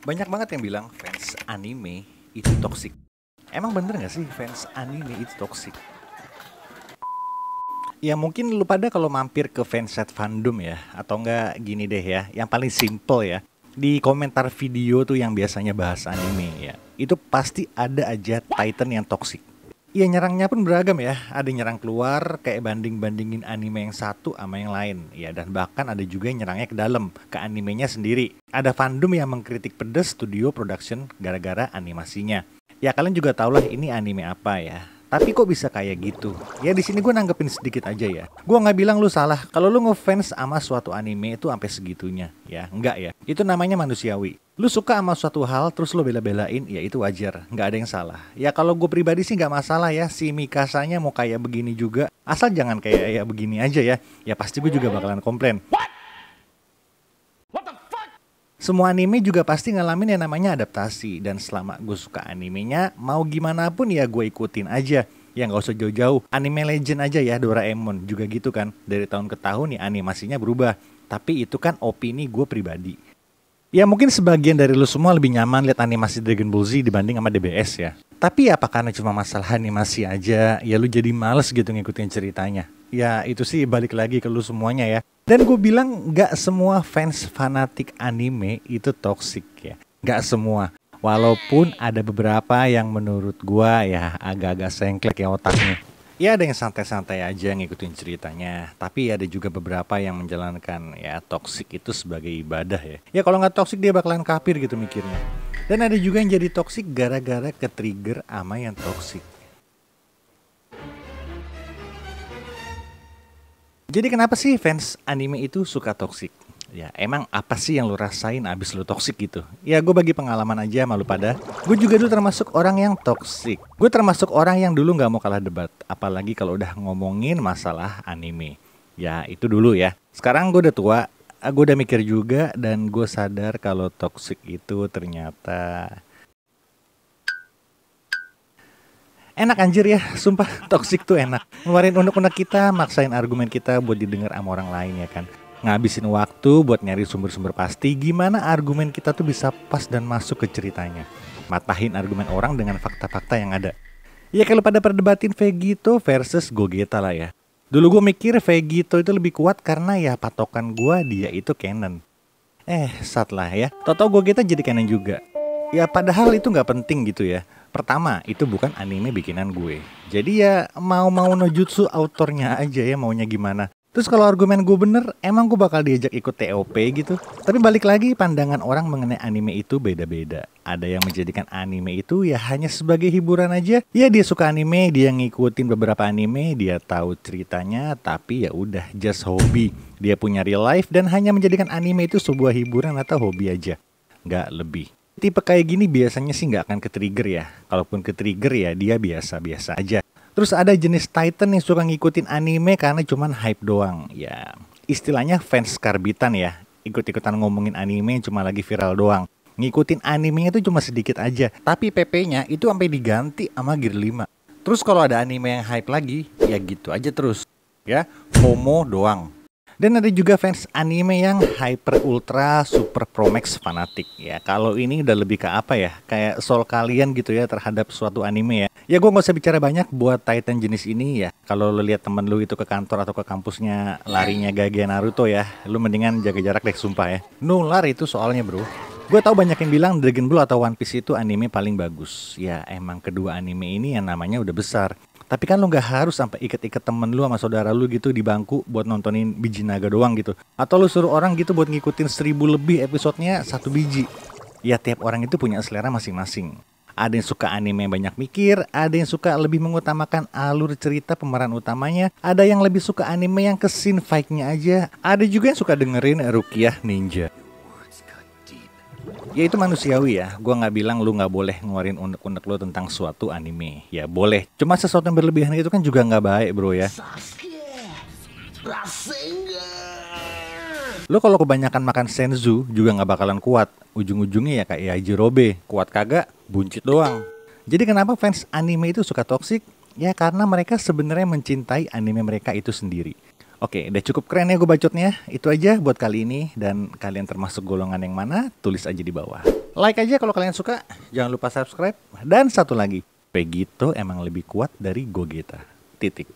Banyak banget yang bilang fans anime itu toksik. Emang bener gak sih fans anime itu toksik? Ya mungkin lu pada kalau mampir ke fansite fandom ya, atau enggak gini deh ya, yang paling simple ya. Di komentar video tuh yang biasanya bahas anime ya, itu pasti ada aja Titan yang toksik. Iya, nyerangnya pun beragam ya. Ada yang nyerang keluar kayak banding-bandingin anime yang satu sama yang lain. Ya, dan bahkan ada juga yang nyerangnya ke dalam, ke animenya sendiri. Ada fandom yang mengkritik pedes studio production gara-gara animasinya. Ya kalian juga tau lah ini anime apa ya. Tapi kok bisa kayak gitu? Ya di sini gue nanggepin sedikit aja ya. Gue nggak bilang lu salah kalau lu ngefans sama suatu anime itu sampai segitunya. Ya enggak ya. Itu namanya manusiawi. Lu suka sama suatu hal terus lu bela-belain, ya itu wajar. Nggak ada yang salah. Ya kalau gue pribadi sih nggak masalah ya. Si Mikasanya mau kayak begini juga. Asal jangan kayak ya begini aja ya. Ya pasti gue juga bakalan komplain. Semua anime juga pasti ngalamin yang namanya adaptasi. Dan selama gue suka animenya, mau gimana pun ya gue ikutin aja. Ya nggak usah jauh-jauh, anime legend aja ya, Doraemon juga gitu kan. Dari tahun ke tahun ya animasinya berubah. Tapi itu kan opini gue pribadi. Ya mungkin sebagian dari lu semua lebih nyaman lihat animasi Dragon Ball Z dibanding sama DBS ya. Tapi ya apa karena cuma masalah animasi aja, ya lu jadi males gitu ngikutin ceritanya. Ya itu sih balik lagi ke lu semuanya ya. Dan gue bilang gak semua fans fanatik anime itu toksik ya. Gak semua. Walaupun ada beberapa yang menurut gue ya agak-agak sengklek ya otaknya. Ya ada yang santai-santai aja ngikutin ceritanya. Tapi ada juga beberapa yang menjalankan ya toksik itu sebagai ibadah ya. Ya kalau gak toksik dia bakalan kafir gitu mikirnya. Dan ada juga yang jadi toksik gara-gara ke-trigger ama yang toksik. Jadi kenapa sih fans anime itu suka toksik? Ya emang apa sih yang lu rasain abis lu toksik gitu? Ya gue bagi pengalaman aja sama lu pada. Gue juga dulu termasuk orang yang toksik. Gue termasuk orang yang dulu gak mau kalah debat. Apalagi kalau udah ngomongin masalah anime. Ya itu dulu ya. Sekarang gue udah tua. Gue udah mikir juga dan gue sadar kalau toksik itu ternyata enak anjir ya, sumpah toksik tuh enak. Ngeluarin unek-unek kita, maksain argumen kita buat didengar sama orang lain ya kan. Ngabisin waktu buat nyari sumber-sumber pasti gimana argumen kita tuh bisa pas dan masuk ke ceritanya. Matahin argumen orang dengan fakta-fakta yang ada. Ya kalau pada perdebatin Vegito versus Gogeta lah ya. Dulu gue mikir Vegito itu lebih kuat karena ya patokan gue dia itu canon. Sat lah ya. Tau-tau Gogeta jadi canon juga. Ya padahal itu gak penting gitu ya. Pertama, itu bukan anime bikinan gue. Jadi ya mau-mau no jutsu autornya aja ya maunya gimana. Terus kalau argumen gue bener, emang gue bakal diajak ikut TOP gitu. Tapi balik lagi pandangan orang mengenai anime itu beda-beda. Ada yang menjadikan anime itu ya hanya sebagai hiburan aja. Ya dia suka anime, dia ngikutin beberapa anime, dia tahu ceritanya, tapi ya udah just hobi. Dia punya real life dan hanya menjadikan anime itu sebuah hiburan atau hobi aja. Nggak lebih. Tipe kayak gini biasanya sih nggak akan ke-trigger ya. Kalaupun ke-trigger ya dia biasa-biasa aja. Terus ada jenis Titan yang suka ngikutin anime karena cuman hype doang. Ya istilahnya fans karbitan ya. Ikut-ikutan ngomongin anime cuma lagi viral doang. Ngikutin animenya itu cuma sedikit aja. Tapi PP-nya itu sampai diganti sama Gear 5. Terus kalau ada anime yang hype lagi, ya gitu aja terus. Ya, FOMO doang. Dan ada juga fans anime yang hyper ultra super pro max fanatik. Ya kalau ini udah lebih ke apa ya, kayak soul kalian gitu ya terhadap suatu anime ya. Ya gue gak usah bicara banyak buat Titan jenis ini ya. Kalau lu lihat temen lu itu ke kantor atau ke kampusnya larinya gaya Naruto ya, lu mendingan jaga jarak deh sumpah ya. Nular itu soalnya bro. Gue tahu banyak yang bilang Dragon Ball atau One Piece itu anime paling bagus. Ya emang kedua anime ini yang namanya udah besar. Tapi kan lu gak harus sampai iket-iket temen lu sama saudara lu gitu di bangku buat nontonin biji naga doang gitu. Atau lu suruh orang gitu buat ngikutin 1000 lebih episodenya satu biji. Ya tiap orang itu punya selera masing-masing. Ada yang suka anime yang banyak mikir, ada yang suka lebih mengutamakan alur cerita pemeran utamanya, ada yang lebih suka anime yang ke scene fight-nya aja, ada juga yang suka dengerin Rukiah Ninja. Ya itu manusiawi ya, gue gak bilang lu gak boleh ngeluarin unek-unek lu tentang suatu anime. Ya boleh, cuma sesuatu yang berlebihan itu kan juga gak baik bro ya. Lu kalau kebanyakan makan senzu juga gak bakalan kuat. Ujung-ujungnya ya kayak Yajirobe, kuat kagak, buncit doang. Jadi kenapa fans anime itu suka toksik? Ya karena mereka sebenarnya mencintai anime mereka itu sendiri. Oke, udah cukup keren ya gue bacotnya. Itu aja buat kali ini. Dan kalian termasuk golongan yang mana? Tulis aja di bawah. Like aja kalau kalian suka, jangan lupa subscribe. Dan satu lagi, Pegito emang lebih kuat dari Gogeta. Titik.